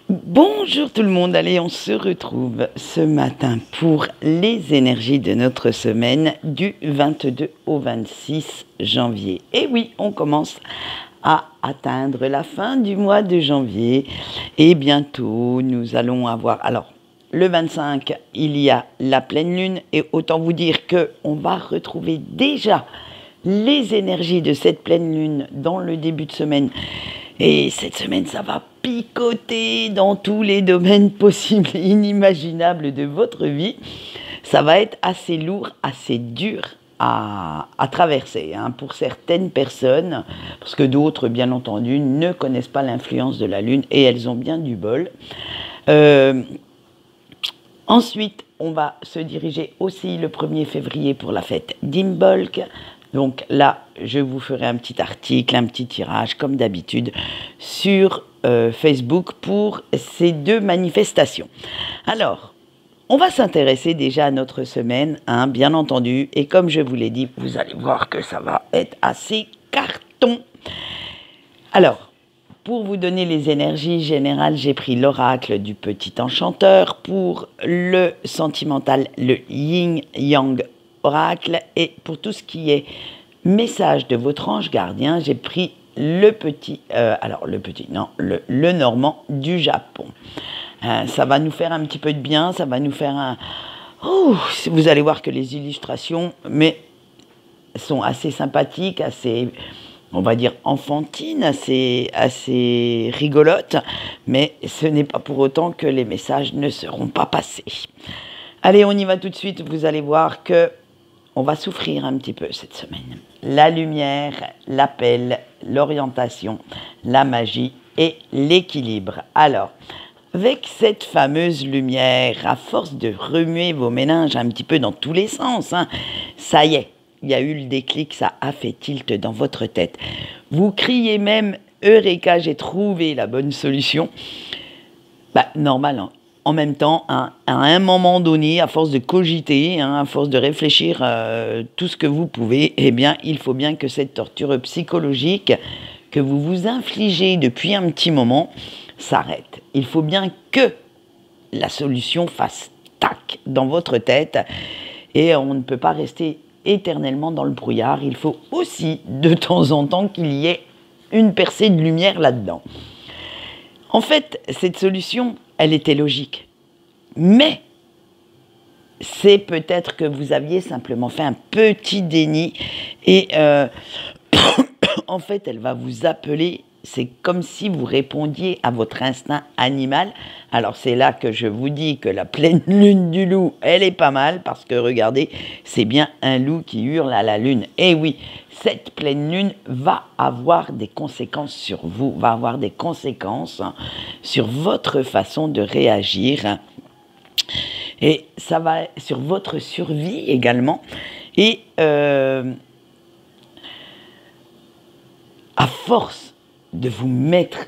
Bonjour tout le monde, allez on se retrouve ce matin pour les énergies de notre semaine du 22 au 26 janvier. Et oui, on commence à atteindre la fin du mois de janvier et bientôt nous allons avoir... Alors, le 25, il y a la pleine lune et autant vous dire qu'on va retrouver déjà les énergies de cette pleine lune dans le début de semaine. Et cette semaine, ça va picoter dans tous les domaines possibles et inimaginables de votre vie. Ça va être assez lourd, assez dur à traverser pour certaines personnes, parce que d'autres, bien entendu, ne connaissent pas l'influence de la Lune et elles ont bien du bol. Ensuite, on va se diriger aussi le 1er février pour la fête d'Imbolc. Donc là, je vous ferai un petit article, un petit tirage, comme d'habitude, sur Facebook pour ces deux manifestations. Alors, on va s'intéresser déjà à notre semaine, bien entendu. Et comme je vous l'ai dit, vous allez voir que ça va être assez carton. Alors, pour vous donner les énergies générales, j'ai pris l'oracle du petit enchanteur. Pour le sentimental, le yin-yang oracle. Et pour tout ce qui est message de votre ange gardien, j'ai pris le normand du Japon. Ça va nous faire un petit peu de bien, ça va nous faire un... vous allez voir que les illustrations sont assez sympathiques, assez... on va dire enfantine, assez rigolote, mais ce n'est pas pour autant que les messages ne seront pas passés. Allez, on y va tout de suite, vous allez voir que on va souffrir un petit peu cette semaine. La lumière, l'appel, l'orientation, la magie et l'équilibre. Alors, avec cette fameuse lumière, à force de remuer vos méninges un petit peu dans tous les sens, ça y est, il y a eu le déclic, ça a fait tilt dans votre tête. Vous criez même « Eureka, j'ai trouvé la bonne solution ». Normal, en même temps, à un moment donné, à force de cogiter, à force de réfléchir tout ce que vous pouvez, eh bien, il faut bien que cette torture psychologique que vous vous infligez depuis un petit moment s'arrête. Il faut bien que la solution fasse tac dans votre tête et on ne peut pas rester éternellement dans le brouillard. Il faut aussi de temps en temps qu'il y ait une percée de lumière là-dedans. En fait, cette solution, elle était logique. Mais c'est peut-être que vous aviez simplement fait un petit déni et en fait, elle va vous appeler. C'est comme si vous répondiez à votre instinct animal. Alors c'est là que je vous dis que la pleine lune du loup, elle est pas mal parce que regardez, c'est bien un loup qui hurle à la lune. Et oui, cette pleine lune va avoir des conséquences sur vous, va avoir des conséquences sur votre façon de réagir. Et ça va sur votre survie également. Et à force de vous mettre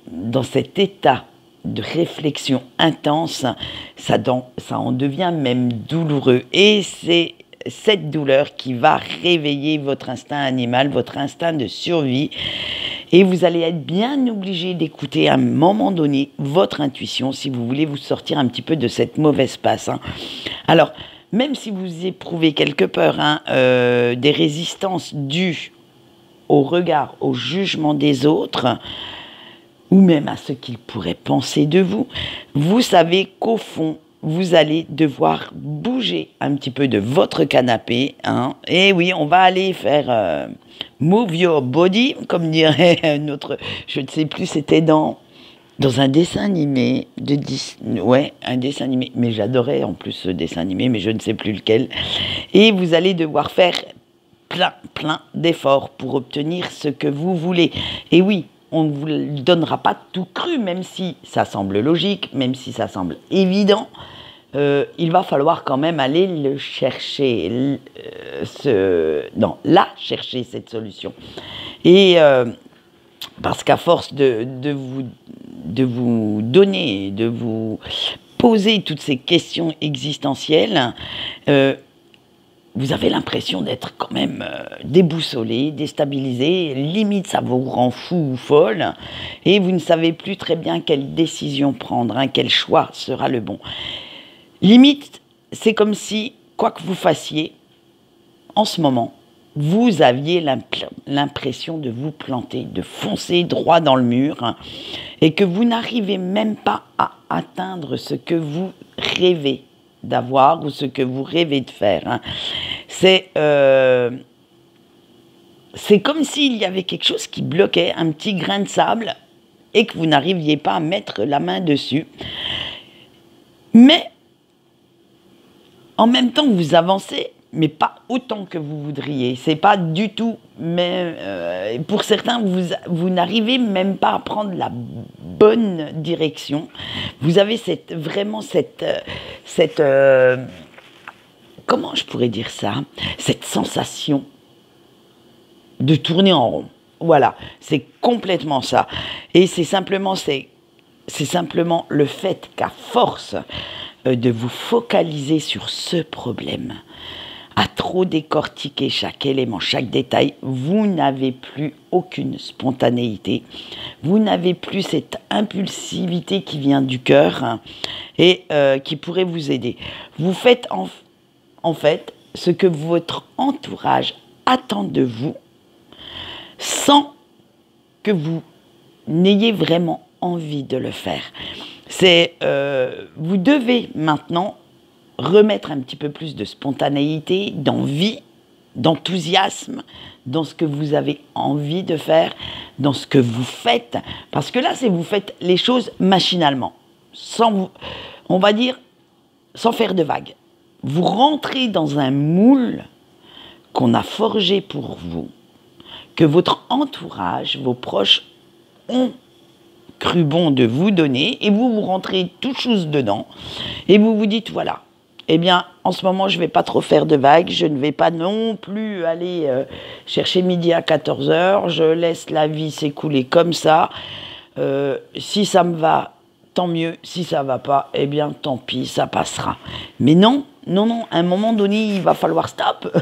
dans cet état de réflexion intense, ça en devient même douloureux. Et c'est cette douleur qui va réveiller votre instinct animal, votre instinct de survie. Et vous allez être bien obligé d'écouter à un moment donné votre intuition si vous voulez vous sortir un petit peu de cette mauvaise passe. Alors, même si vous éprouvez quelque peur des résistances dues au regard, au jugement des autres, ou même à ce qu'ils pourraient penser de vous, vous savez qu'au fond, vous allez devoir bouger un petit peu de votre canapé. Et oui, on va aller faire move your body, comme dirait notre... Je ne sais plus, c'était dans un dessin animé de Disney. Ouais, un dessin animé. Mais j'adorais en plus ce dessin animé, mais je ne sais plus lequel. Et vous allez devoir faire plein d'efforts pour obtenir ce que vous voulez. Et oui, on ne vous donnera pas tout cru, même si ça semble logique, même si ça semble évident. Il va falloir quand même aller le chercher, chercher cette solution. Et parce qu'à force de vous donner, de vous poser toutes ces questions existentielles, vous avez l'impression d'être quand même déboussolé, déstabilisé, limite ça vous rend fou ou folle, et vous ne savez plus très bien quelle décision prendre, hein, quel choix sera le bon. Limite, c'est comme si, quoi que vous fassiez, en ce moment, vous aviez l'impression de vous planter, de foncer droit dans le mur, hein, et que vous n'arrivez même pas à atteindre ce que vous rêvez d'avoir ou ce que vous rêvez de faire. Hein. C'est comme s'il y avait quelque chose qui bloquait, un petit grain de sable, et que vous n'arriviez pas à mettre la main dessus. Mais, en même temps, vous avancez, mais pas autant que vous voudriez. C'est pas du tout, mais pour certains, vous n'arrivez même pas à prendre la bonne direction. Vous avez vraiment cette comment je pourrais dire ça, cette sensation de tourner en rond. Voilà, c'est complètement ça. Et c'est simplement le fait qu'à force de vous focaliser sur ce problème, à trop décortiquer chaque élément, chaque détail, vous n'avez plus aucune spontanéité, vous n'avez plus cette impulsivité qui vient du cœur, hein, et qui pourrait vous aider. Vous faites en fait ce que votre entourage attend de vous, sans que vous n'ayez vraiment envie de le faire. Vous devez maintenant remettre un petit peu plus de spontanéité, d'envie, d'enthousiasme dans ce que vous avez envie de faire, dans ce que vous faites. Parce que là, vous faites les choses machinalement, on va dire, sans faire de vagues. Vous rentrez dans un moule qu'on a forgé pour vous, que votre entourage, vos proches ont cru bon de vous donner, et vous rentrez tout chose dedans, et vous vous dites, voilà, eh bien, en ce moment, je ne vais pas trop faire de vagues, je ne vais pas non plus aller chercher midi à 14h, je laisse la vie s'écouler comme ça. Si ça me va, tant mieux. Si ça ne va pas, eh bien, tant pis, ça passera. Mais non, à un moment donné, il va falloir stop.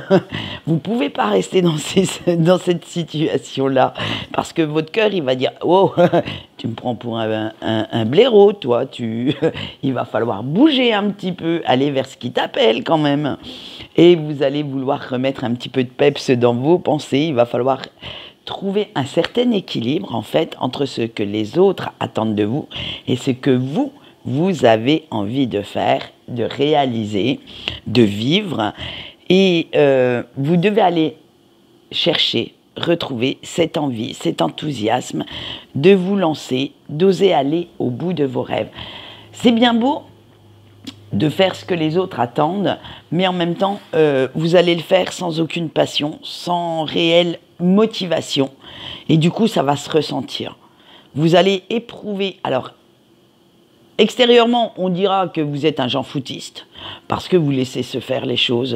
Vous ne pouvez pas rester dans cette situation-là, parce que votre cœur, il va dire, oh, tu me prends pour un blaireau, toi, il va falloir bouger un petit peu, aller vers ce qui t'appelle quand même. Et vous allez vouloir remettre un petit peu de peps dans vos pensées, il va falloir trouver un certain équilibre, en fait, entre ce que les autres attendent de vous et ce que vous avez envie de faire, de réaliser, de vivre. Et vous devez aller chercher, retrouver cette envie, cet enthousiasme de vous lancer, d'oser aller au bout de vos rêves. C'est bien beau de faire ce que les autres attendent, mais en même temps, vous allez le faire sans aucune passion, sans réelle motivation, et du coup, ça va se ressentir. Vous allez éprouver, alors, extérieurement, on dira que vous êtes un Jean foutiste, parce que vous laissez se faire les choses,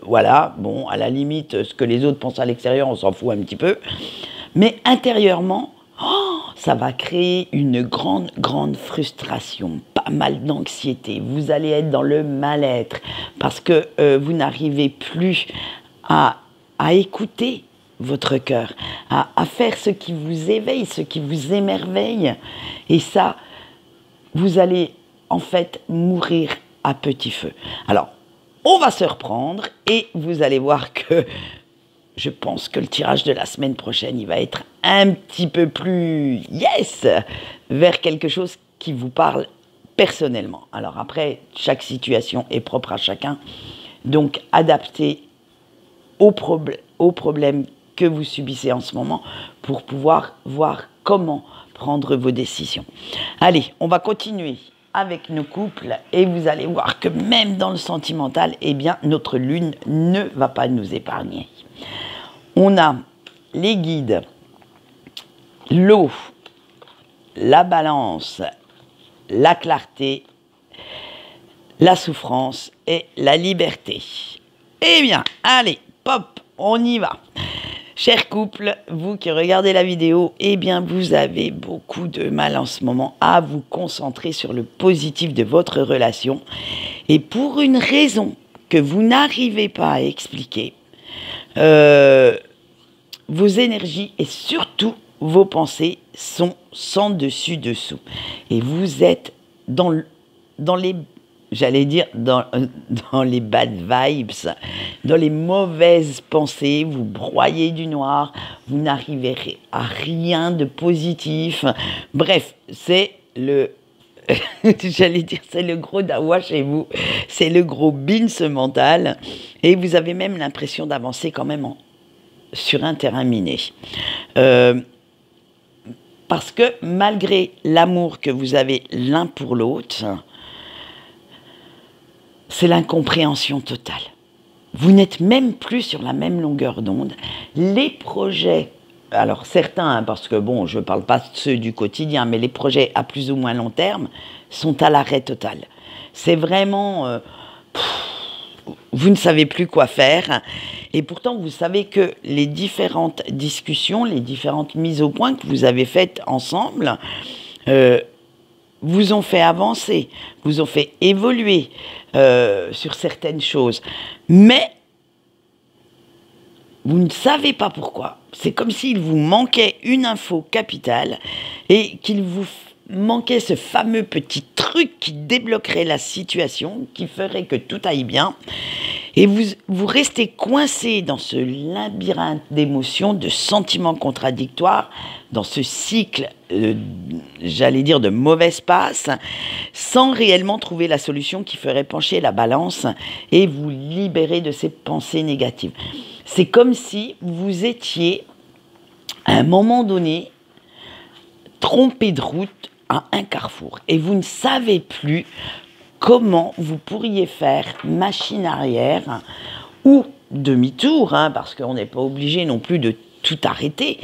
voilà, bon, à la limite, ce que les autres pensent à l'extérieur, on s'en fout un petit peu, mais intérieurement, ça va créer une grande frustration, pas mal d'anxiété. Vous allez être dans le mal-être parce que vous n'arrivez plus à écouter votre cœur, à faire ce qui vous éveille, ce qui vous émerveille. Et ça, vous allez en fait mourir à petit feu. Alors, on va se reprendre et vous allez voir que je pense que le tirage de la semaine prochaine, il va être un petit peu plus vers quelque chose qui vous parle personnellement. Alors après, chaque situation est propre à chacun, donc adaptez aux problèmes que vous subissez en ce moment pour pouvoir voir comment prendre vos décisions. Allez, on va continuer avec nos couples et vous allez voir que même dans le sentimental, eh bien, notre lune ne va pas nous épargner. On a les guides, l'eau, la balance, la clarté, la souffrance et la liberté. Eh bien, allez, pop, on y va. Chers couples, vous qui regardez la vidéo, eh bien, vous avez beaucoup de mal en ce moment à vous concentrer sur le positif de votre relation. Et pour une raison que vous n'arrivez pas à expliquer vos énergies et surtout vos pensées sont sans dessus-dessous. Et vous êtes dans les, j'allais dire, dans les bad vibes, dans les mauvaises pensées, vous broyez du noir, vous n'arrivez à rien de positif. Bref, c'est le... J'allais dire, c'est le gros dawa chez vous, c'est le gros binge mental, et vous avez même l'impression d'avancer quand même sur un terrain miné. Parce que malgré l'amour que vous avez l'un pour l'autre, c'est l'incompréhension totale. Vous n'êtes même plus sur la même longueur d'onde. Les projets, alors certains, parce que bon, je ne parle pas de ceux du quotidien, mais les projets à plus ou moins long terme sont à l'arrêt total. C'est vraiment... vous ne savez plus quoi faire. Et pourtant, vous savez que les différentes discussions, les différentes mises au point que vous avez faites ensemble, vous ont fait avancer, vous ont fait évoluer sur certaines choses. Mais vous ne savez pas pourquoi. C'est comme s'il vous manquait une info capitale et qu'il vous manquait ce fameux petit truc qui débloquerait la situation, qui ferait que tout aille bien. Et vous restez coincé dans ce labyrinthe d'émotions, de sentiments contradictoires, dans ce cycle, j'allais dire, de mauvaises passes, sans réellement trouver la solution qui ferait pencher la balance et vous libérer de ces pensées négatives. C'est comme si vous étiez, à un moment donné, trompé de route à un carrefour. Et vous ne savez plus comment vous pourriez faire machine arrière ou demi-tour, parce qu'on n'est pas obligé non plus de tout arrêter,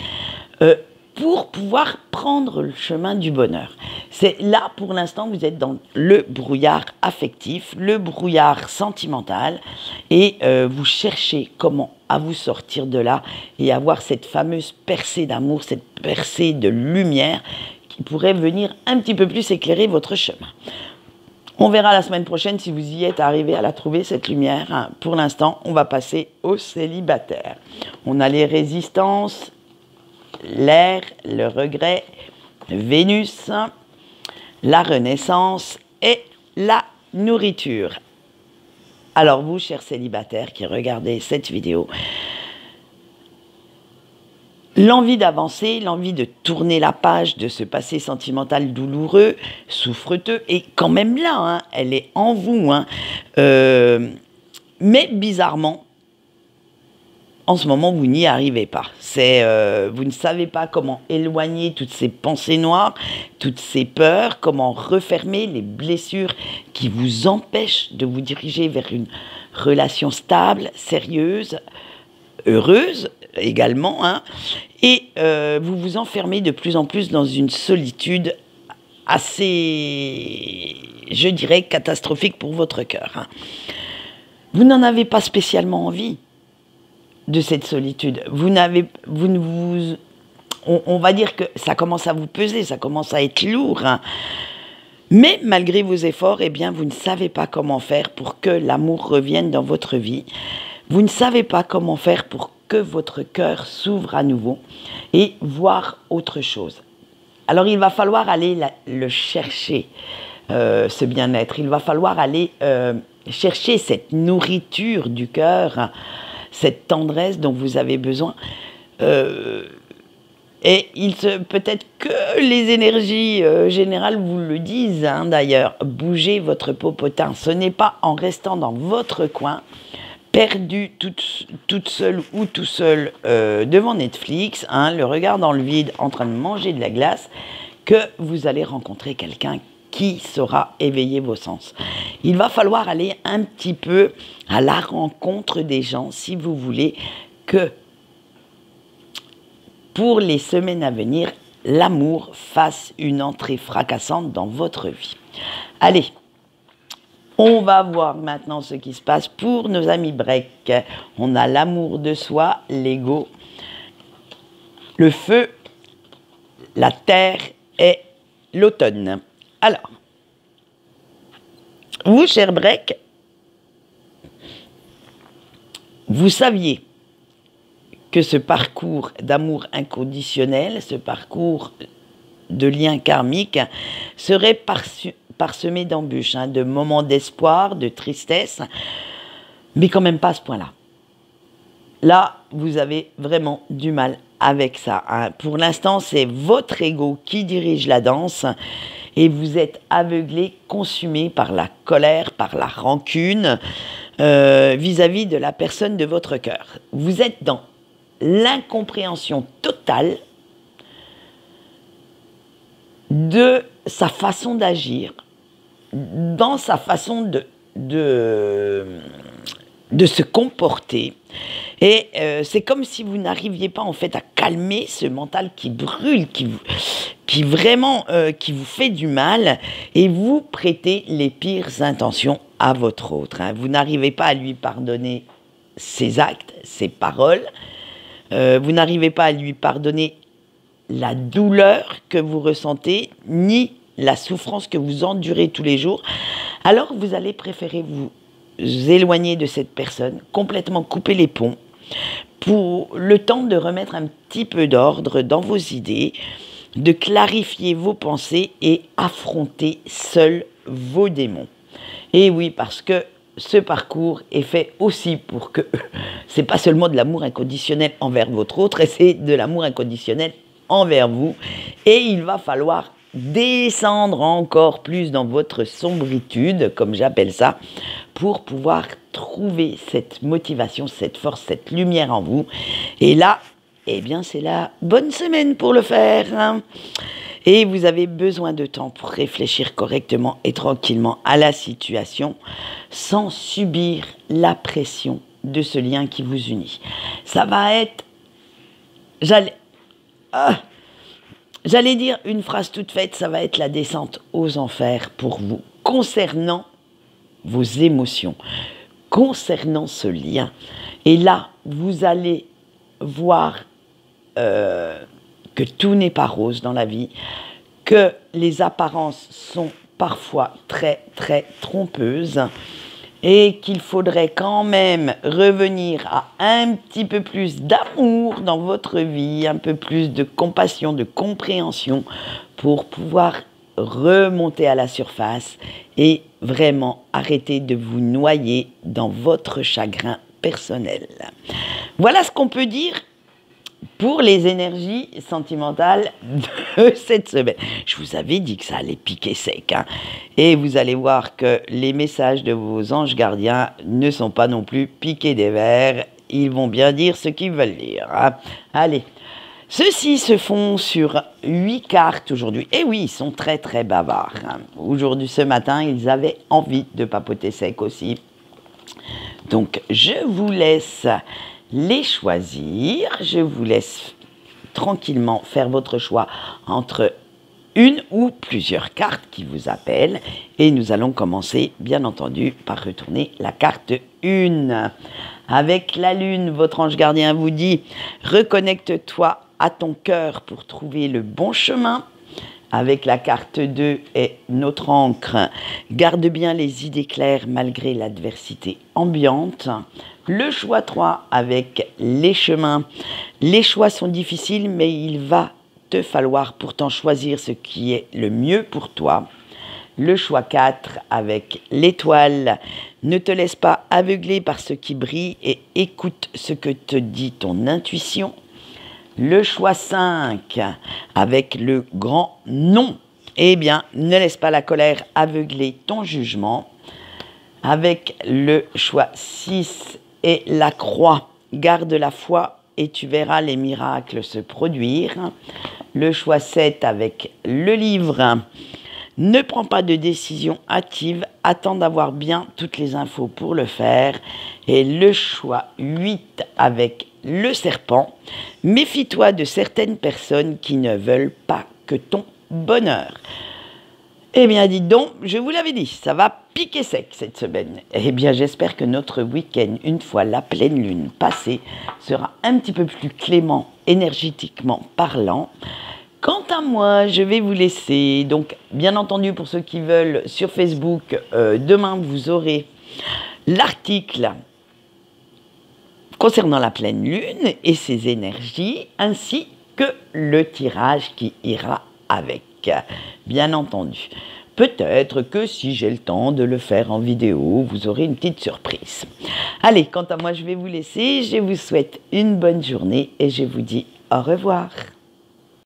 pour pouvoir prendre le chemin du bonheur. C'est là, pour l'instant, vous êtes dans le brouillard affectif, le brouillard sentimental, et vous cherchez comment à vous sortir de là et avoir cette fameuse percée d'amour, cette percée de lumière qui pourrait venir un petit peu plus éclairer votre chemin. On verra la semaine prochaine si vous y êtes arrivé à la trouver, cette lumière. Pour l'instant, on va passer aux célibataires. On a les résistances, l'air, le regret, Vénus, la renaissance et la nourriture. Alors vous, chers célibataires qui regardez cette vidéo, l'envie d'avancer, l'envie de tourner la page de ce passé sentimental douloureux, souffreteux, est quand même là, elle est en vous. Mais bizarrement, en ce moment, vous n'y arrivez pas. Vous ne savez pas comment éloigner toutes ces pensées noires, toutes ces peurs, comment refermer les blessures qui vous empêchent de vous diriger vers une relation stable, sérieuse, heureuse également, et vous vous enfermez de plus en plus dans une solitude assez, je dirais, catastrophique pour votre cœur. Vous n'en avez pas spécialement envie de cette solitude. On va dire que ça commence à vous peser, ça commence à être lourd. Mais malgré vos efforts, eh bien, vous ne savez pas comment faire pour que l'amour revienne dans votre vie. Vous ne savez pas comment faire pour que votre cœur s'ouvre à nouveau et voir autre chose. Alors, il va falloir aller le chercher, ce bien-être. Il va falloir aller chercher cette nourriture du cœur, cette tendresse dont vous avez besoin. Et peut-être que les énergies générales vous le disent, d'ailleurs. Bougez votre popotin. Ce n'est pas en restant dans votre coin, perdu toute seule ou tout seul devant Netflix, le regard dans le vide en train de manger de la glace, que vous allez rencontrer quelqu'un qui saura éveiller vos sens. Il va falloir aller un petit peu à la rencontre des gens si vous voulez que pour les semaines à venir, l'amour fasse une entrée fracassante dans votre vie. Allez, on va voir maintenant ce qui se passe pour nos amis break. On a l'amour de soi, l'ego, le feu, la terre et l'automne. Alors, vous, chers break, vous saviez que ce parcours d'amour inconditionnel, ce parcours de lien karmique serait parsemé d'embûches, hein, de moments d'espoir, de tristesse, mais quand même pas à ce point-là. Là, vous avez vraiment du mal avec ça, hein. Pour l'instant, c'est votre ego qui dirige la danse et vous êtes aveuglé, consumé par la colère, par la rancune vis-à-vis de la personne de votre cœur. Vous êtes dans l'incompréhension totale de sa façon d'agir, dans sa façon de se comporter. Et c'est comme si vous n'arriviez pas en fait à calmer ce mental qui brûle, qui vraiment vous fait du mal, et vous prêtez les pires intentions à votre autre, hein. Vous n'arrivez pas à lui pardonner ses actes, ses paroles. Vous n'arrivez pas à lui pardonner la douleur que vous ressentez, ni la souffrance que vous endurez tous les jours. Alors vous allez préférer vous éloigner de cette personne, complètement couper les ponts, pour le temps de remettre un petit peu d'ordre dans vos idées, de clarifier vos pensées et affronter seul vos démons. Et oui, parce que ce parcours est fait aussi pour que c'est pas seulement de l'amour inconditionnel envers votre autre, c'est de l'amour inconditionnel envers vous. Et il va falloir descendre encore plus dans votre sombritude, comme j'appelle ça, pour pouvoir trouver cette motivation, cette force, cette lumière en vous. Et là, eh bien, c'est la bonne semaine pour le faire, hein. Et vous avez besoin de temps pour réfléchir correctement et tranquillement à la situation, sans subir la pression de ce lien qui vous unit. Ça va être... J'allais dire une phrase toute faite, ça va être la descente aux enfers pour vous, concernant vos émotions, concernant ce lien. Et là, vous allez voir que tout n'est pas rose dans la vie, que les apparences sont parfois très, très trompeuses, et qu'il faudrait quand même revenir à un petit peu plus d'amour dans votre vie, un peu plus de compassion, de compréhension, pour pouvoir remonter à la surface et vraiment arrêter de vous noyer dans votre chagrin personnel. Voilà ce qu'on peut dire pour les énergies sentimentales de cette semaine. Je vous avais dit que ça allait piquer sec, hein. Et vous allez voir que les messages de vos anges gardiens ne sont pas non plus piqués des vers. Ils vont bien dire ce qu'ils veulent dire, hein. Allez, ceux-ci se font sur 8 cartes aujourd'hui. Et oui, ils sont très très bavards, hein. Aujourd'hui, ce matin, ils avaient envie de papoter sec aussi. Donc, je vous laisse les choisir. Je vous laisse tranquillement faire votre choix entre une ou plusieurs cartes qui vous appellent. Et nous allons commencer, bien entendu, par retourner la carte 1. Avec la lune, votre ange gardien vous dit « Reconnecte-toi à ton cœur pour trouver le bon chemin ». Avec la carte 2 et notre encre, garde bien les idées claires malgré l'adversité ambiante. Le choix 3 avec les chemins. Les choix sont difficiles, mais il va te falloir pourtant choisir ce qui est le mieux pour toi. Le choix 4 avec l'étoile. Ne te laisse pas aveugler par ce qui brille et écoute ce que te dit ton intuition. Le choix 5, avec le grand non. Eh bien, ne laisse pas la colère aveugler ton jugement. Avec le choix 6 et la croix, garde la foi et tu verras les miracles se produire. Le choix 7 avec le livre. Ne prends pas de décision hâtive, attends d'avoir bien toutes les infos pour le faire. Et le choix 8 avec le serpent. Méfie-toi de certaines personnes qui ne veulent pas que ton bonheur. Eh bien, dites donc, je vous l'avais dit, ça va piquer sec cette semaine. Eh bien, j'espère que notre week-end, une fois la pleine lune passée, sera un petit peu plus clément, énergétiquement parlant. Quant à moi, je vais vous laisser. Donc, bien entendu, pour ceux qui veulent, sur Facebook, demain, vous aurez l'article concernant la pleine lune et ses énergies, ainsi que le tirage qui ira avec, bien entendu. Peut-être que si j'ai le temps de le faire en vidéo, vous aurez une petite surprise. Allez, quant à moi, je vais vous laisser. Je vous souhaite une bonne journée et je vous dis au revoir.